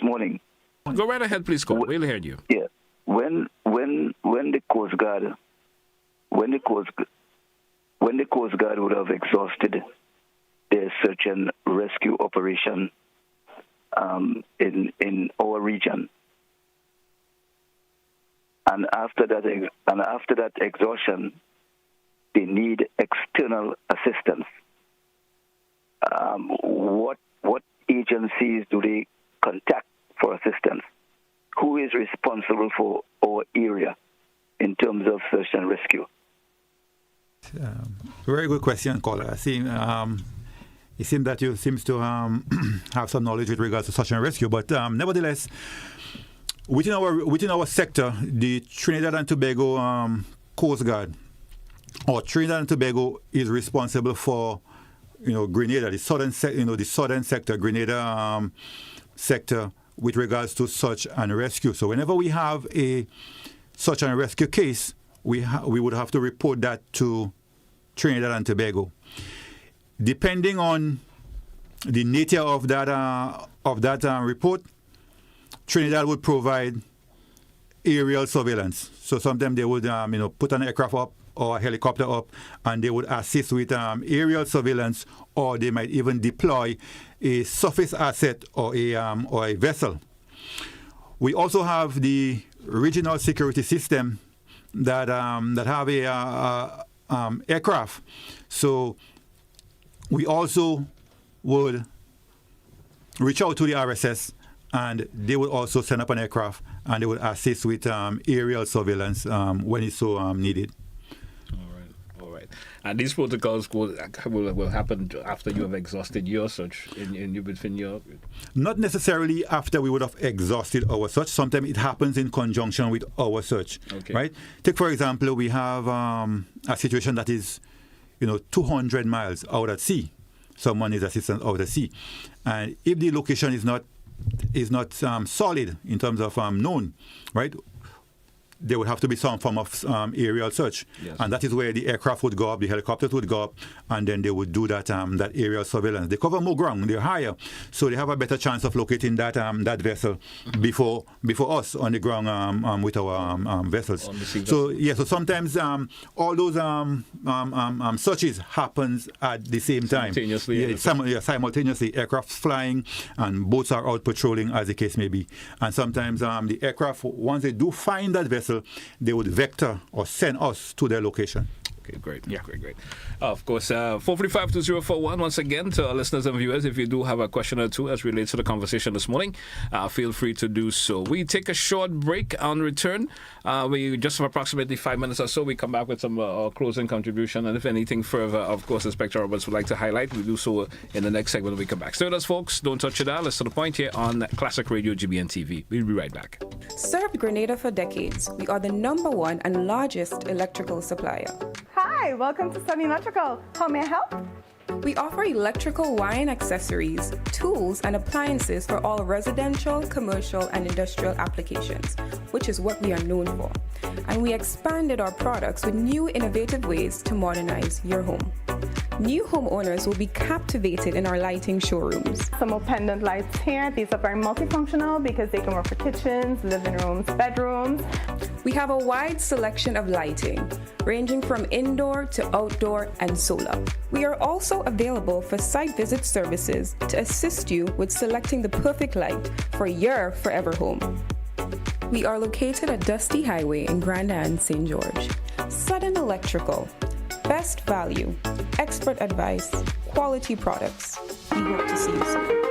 Morning. Go right ahead, please, call. We'll hear you. Yeah. When the Coast Guard would have exhausted their search and rescue operation in our region, and after that exhaustion, they need external assistance. What agencies do they contact for assistance? who is responsible for our area in terms of search and rescue? Very good question, caller. It seems that you seems to have some knowledge with regards to search and rescue, but nevertheless, within our sector, the Trinidad and Tobago Coast Guard, or Trinidad and Tobago, is responsible for Grenada, the southern sector, Grenada sector, with regards to search and rescue. So whenever we have a search and rescue case, we would have to report that to Trinidad and Tobago. Depending on the nature of that report, Trinidad would provide aerial surveillance. So sometimes they would put an aircraft up or a helicopter up, and they would assist with aerial surveillance, or they might even deploy a surface asset or a vessel. We also have the regional security system that have a aircraft. So we also would reach out to the RSS, and they would also send up an aircraft, and they would assist with aerial surveillance when it's so needed. All right. And these protocols will happen after you have exhausted your search within your... Not necessarily after we would have exhausted our search. Sometimes it happens in conjunction with our search. Okay. Right? Take, for example, we have a situation that is 200 miles out at sea. Someone needs assistance out at sea. And if the location is not solid in terms of known, right? There would have to be some form of aerial search. Yes. And that is where the aircraft would go up, the helicopters would go up, and then they would do that aerial surveillance. They cover more ground, they're higher, so they have a better chance of locating that vessel before us on the ground with our vessels. So sometimes all those searches happens at the same time. Simultaneously. Simultaneously. Aircraft flying and boats are out patrolling, as the case may be. And sometimes the aircraft, once they do find that vessel, they would vector or send us to their location. Okay, great. Yeah, great. Of course, 445-2041. Once again, to our listeners and viewers, if you do have a question or two as relates to the conversation this morning, feel free to do so. We take a short break. On return, we just have approximately 5 minutes or so. We come back with some closing contribution, and if anything further, of course, Inspector Roberts would like to highlight, we do so in the next segment when we come back. Stay with us, folks. Don't touch your dial. Let's to the point here on Classic Radio GBN TV. We'll be right back. Served Grenada for decades, we are the #1 and largest electrical supplier. Hi, welcome to Sunny Electrical. How may I help? We offer electrical wire accessories, tools, and appliances for all residential, commercial, and industrial applications, which is what we are known for. And we expanded our products with new innovative ways to modernize your home. New homeowners will be captivated in our lighting showrooms. Some more pendant lights here. These are very multifunctional because they can work for kitchens, living rooms, bedrooms. We have a wide selection of lighting, ranging from indoor to outdoor and solar. We are also available for site visit services to assist you with selecting the perfect light for your forever home. We are located at Dusty Highway in Grand Anne, St. George. Sudden Electrical. Best value, expert advice, quality products. We hope to see you soon.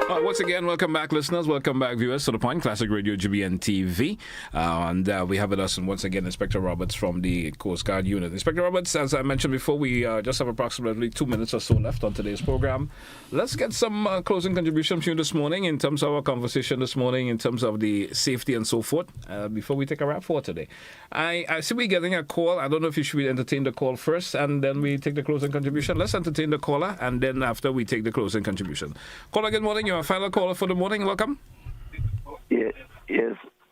Once again, welcome back, listeners. Welcome back, viewers, to the point, Classic Radio GBN TV. And we have with us, and once again, Inspector Roberts from the Coast Guard Unit. Inspector Roberts, as I mentioned before, we just have approximately 2 minutes or so left on today's program. Let's get some closing contributions from you this morning in terms of our conversation this morning, in terms of the safety and so forth, before we take a wrap for today. I see we're getting a call. I don't know if you should entertain the call first, and then we take the closing contribution. Let's entertain the caller, and then after we take the closing contribution. Caller, good morning. You're a final caller for the morning. Welcome. Yes.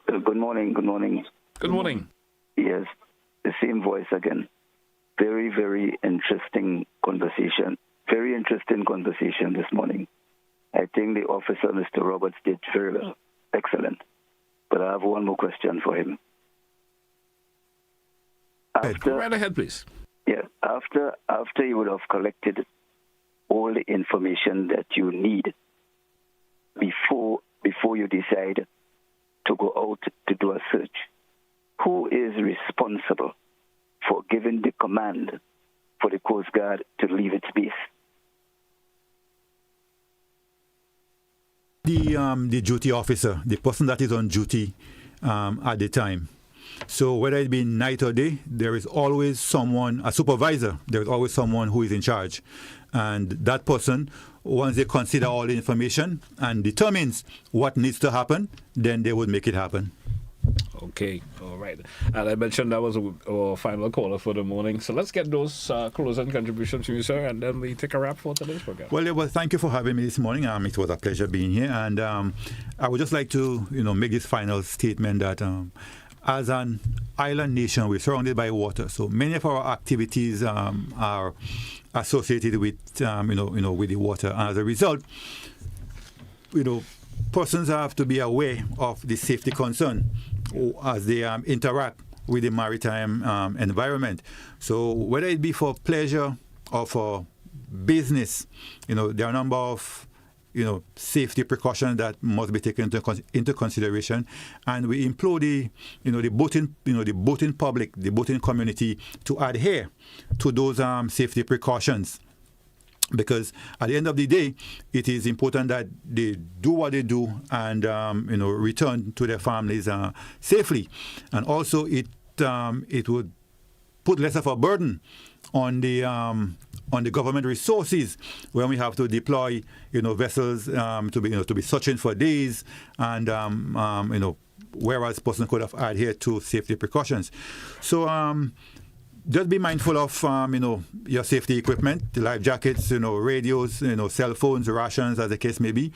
Good morning. Good morning. Yes, the same voice again. Very, very interesting conversation. Very interesting conversation this morning. I think the officer, Mr. Roberts, did very well. Excellent. But I have one more question for him. Go right ahead, please. Yeah. After you would have collected all the information that you need before you decide to go out to do a search, who is responsible for giving the command for the Coast Guard to leave its base? the duty officer, the person that is on duty at the time. So whether it be night or day, there is always someone, a supervisor, there is always someone who is in charge. And that person, once they consider all the information and determines what needs to happen, then they would make it happen. Okay, all right. And I mentioned that was our final caller for the morning. So let's get those closing contributions from you, sir, and then we take a wrap for today's program. Well, thank you for having me this morning. It was a pleasure being here. And I would just like to, make this final statement that as an island nation, we're surrounded by water. So many of our activities are associated with, with the water. And as a result, persons have to be aware of the safety concern as they interact with the maritime environment. So whether it be for pleasure or for business, there are a number of safety precautions that must be taken into consideration, and we implore the boating public, the boating community to adhere to those safety precautions. Because at the end of the day, it is important that they do what they do and return to their families safely, and also it would put less of a burden on the government resources when we have to deploy vessels to be searching for days, and whereas person could have adhered to safety precautions. So just be mindful of your safety equipment, the life jackets, radios, cell phones, rations, as the case may be.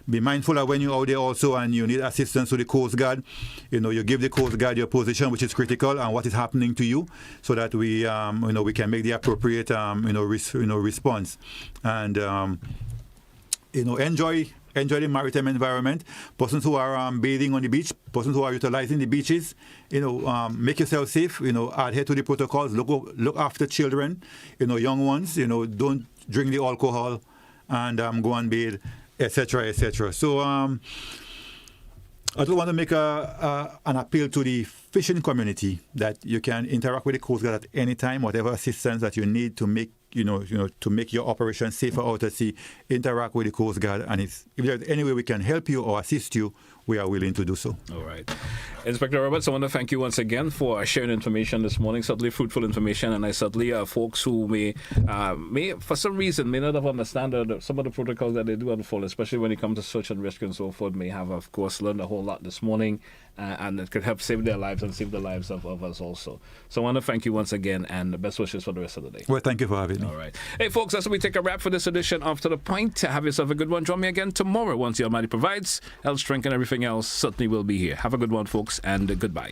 Be mindful of when you're out there also and you need assistance to the Coast Guard. You give the Coast Guard your position, which is critical, and what is happening to you, so that we can make the appropriate response. And enjoy the maritime environment. Persons who are bathing on the beach, persons who are utilizing the beaches, make yourself safe. Adhere to the protocols. Look after children, young ones. Don't drink the alcohol and go and bathe, etc., etc. So I just want to make an appeal to the fishing community that you can interact with the Coast Guard at any time, whatever assistance that you need to make to make your operation safer out at sea. Interact with the Coast Guard, and if there's any way we can help you or assist you, we are willing to do so. All right. Inspector Roberts, I want to thank you once again for sharing information this morning, certainly fruitful information, and I certainly folks who may, for some reason, may not have understood some of the protocols that they do unfold, especially when it comes to search and rescue and so forth, may have, of course, learned a whole lot this morning, and it could help save their lives and save the lives of others also. So I want to thank you once again, and best wishes for the rest of the day. Well, thank you for having me. All right. Hey, folks, that's when we take a wrap for this edition of To The Point. Have yourself a good one. Join me again tomorrow once the Almighty provides. Health, strength, and everything else certainly will be here. Have a good one, folks, and goodbye.